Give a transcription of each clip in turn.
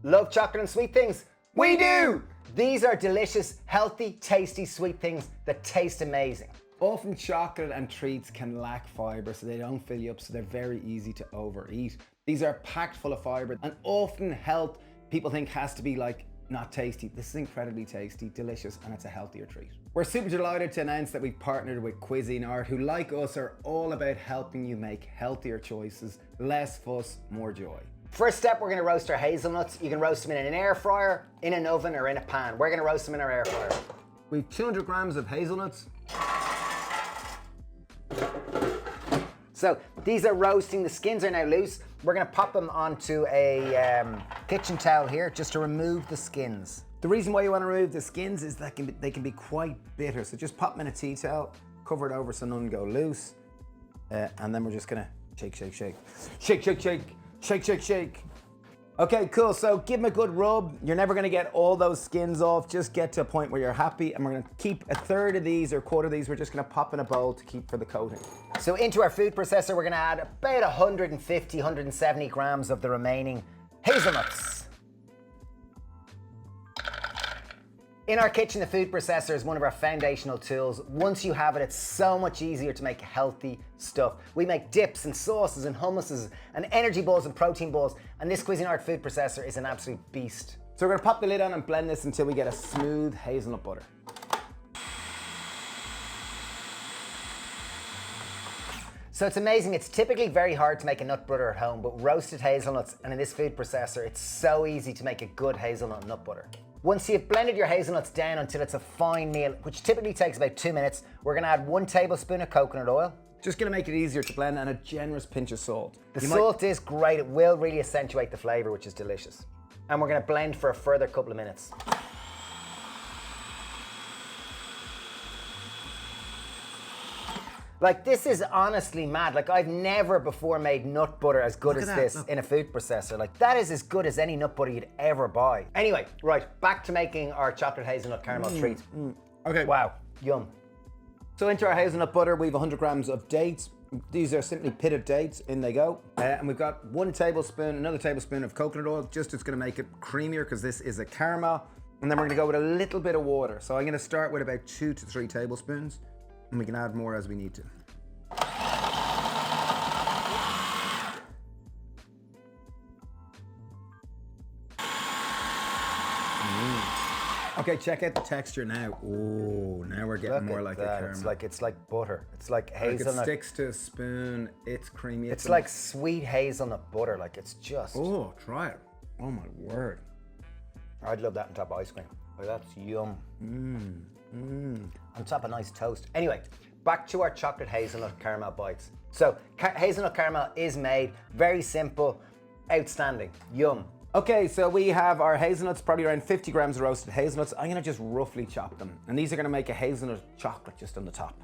Love chocolate and sweet things? We do! These are delicious, healthy, tasty, sweet things that taste amazing. Often chocolate and treats can lack fiber, so they don't fill you up, so they're very easy to overeat. These are packed full of fiber, and often health people think has to be like not tasty. This is incredibly tasty, delicious, and it's a healthier treat. We're super delighted to announce that we've partnered with Cuisinart, who like us are all about helping you make healthier choices, less fuss, more joy. First step, we're gonna roast our hazelnuts. You can roast them in an air fryer, in an oven, or in a pan. We're gonna roast them in our air fryer. We've 200 grams of hazelnuts. So these are roasting, the skins are now loose. We're gonna pop them onto a kitchen towel here just to remove the skins. The reason why you want to remove the skins is that they can be quite bitter. So just pop them in a tea towel, cover it over so none go loose. And then we're just gonna shake, shake, shake. Shake, shake, shake, shake, shake, shake. Okay, cool, so give them a good rub. You're never gonna get all those skins off. Just get to a point where you're happy, and we're gonna keep a third of these or a quarter of these, we're just gonna pop in a bowl to keep for the coating. So into our food processor, we're gonna add about 150, 170 grams of the remaining hazelnuts. In our kitchen, the food processor is one of our foundational tools. Once you have it, it's so much easier to make healthy stuff. We make dips and sauces and hummuses and energy balls and protein balls, and this Cuisinart food processor is an absolute beast. So we're gonna pop the lid on and blend this until we get a smooth hazelnut butter. So it's amazing, it's typically very hard to make a nut butter at home, but roasted hazelnuts and in this food processor, it's so easy to make a good hazelnut nut butter. Once you've blended your hazelnuts down until it's a fine meal, which typically takes about 2 minutes, we're gonna add 1 tablespoon of coconut oil. Just gonna make it easier to blend, and a generous pinch of salt. The salt is great, it will really accentuate the flavor, which is delicious. And we're gonna blend for a further couple of minutes. Like, this is honestly mad. Like, I've never before made nut butter as good as this in a food processor. Like, that is as good as any nut butter you'd ever buy. Anyway, right, back to making our chocolate hazelnut caramel treat. Okay. Wow, yum. So into our hazelnut butter, we have 100 grams of dates. These are simply pitted dates, in they go. And we've got another tablespoon of coconut oil, just it's gonna make it creamier because this is a caramel. And then we're gonna go with a little bit of water. So I'm gonna start with about 2 to 3 tablespoons. And we can add more as we need to. Okay, check out the texture now. Oh, now we're getting more like a caramel. It's like butter. It's like hazelnut. Like it sticks to a spoon. It's creamy. It's like sweet hazelnut butter. Like, it's just. Oh, try it. Oh my word. I'd love that on top of ice cream. Like, that's yum. On top of nice toast. Anyway, back to our chocolate hazelnut caramel bites. So hazelnut caramel is made, very simple, outstanding, yum. Okay, so we have our hazelnuts, probably around 50 grams of roasted hazelnuts. I'm gonna just roughly chop them. And these are gonna make a hazelnut chocolate just on the top.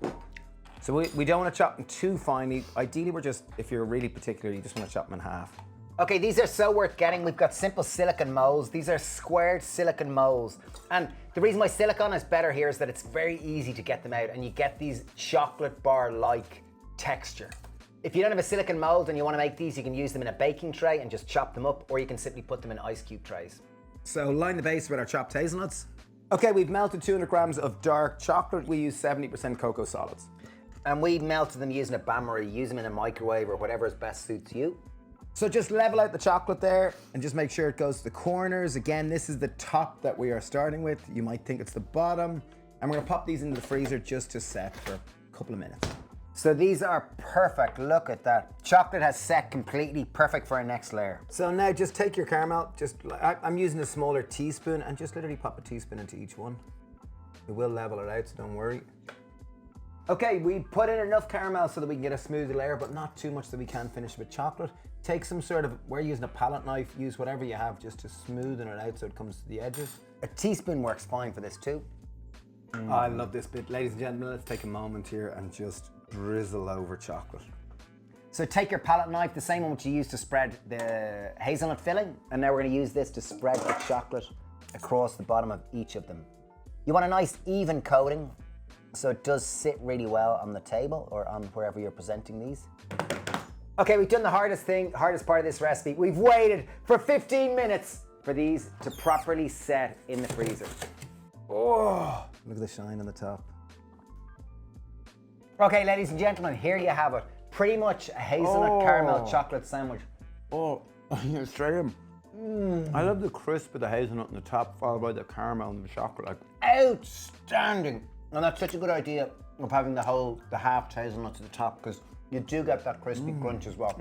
So we don't wanna chop them too finely. Ideally, if you're really particular, you just wanna chop them in half. Okay, these are so worth getting. We've got simple silicone molds. These are squared silicone molds. And the reason why silicone is better here is that it's very easy to get them out and you get these chocolate bar-like texture. If you don't have a silicone mold and you want to make these, you can use them in a baking tray and just chop them up, or you can simply put them in ice cube trays. So line the base with our chopped hazelnuts. Okay, we've melted 200 grams of dark chocolate. We use 70% cocoa solids. And we melted them using a bain-marie. Use them in a microwave or whatever best suits you. So just level out the chocolate there and just make sure it goes to the corners. Again, this is the top that we are starting with. You might think it's the bottom. And we're gonna pop these into the freezer just to set for a couple of minutes. So these are perfect, look at that. Chocolate has set completely, perfect for our next layer. So now just take your caramel, I'm using a smaller teaspoon, and just literally pop a teaspoon into each one. It will level it out, so don't worry. Okay, we put in enough caramel so that we can get a smooth layer, but not too much that we can't finish with chocolate. Take some we're using a palette knife, use whatever you have just to smoothen it out so it comes to the edges. A teaspoon works fine for this too. Oh, I love this bit. Ladies and gentlemen, let's take a moment here and just drizzle over chocolate. So take your palette knife, the same one which you used to spread the hazelnut filling, and now we're going to use this to spread the chocolate across the bottom of each of them. You want a nice even coating so it does sit really well on the table or on wherever you're presenting these. Okay, we've done the hardest part of this recipe. We've waited for 15 minutes for these to properly set in the freezer. Oh, look at the shine on the top. Okay, ladies and gentlemen, here you have it. Pretty much a hazelnut caramel chocolate sandwich. Oh, you're straight in. I love the crisp of the hazelnut on the top, followed by the caramel and the chocolate. Like, Outstanding. And that's such a good idea of having the half hazelnut to the top, because you do get that crispy crunch as well.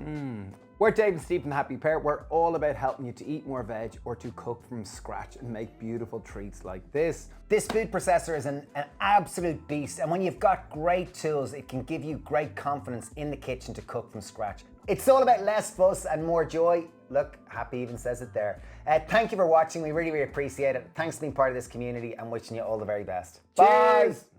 we're Dave and Steve from the Happy Pear. We're all about helping you to eat more veg or to cook from scratch and make beautiful treats like this. This food processor is an absolute beast, and when you've got great tools, it can give you great confidence in the kitchen to cook from scratch. It's all about less fuss and more joy. Look, Happy even says it there. Thank you for watching. We really, really appreciate it. Thanks for being part of this community and wishing you all the very best. Cheers. Bye.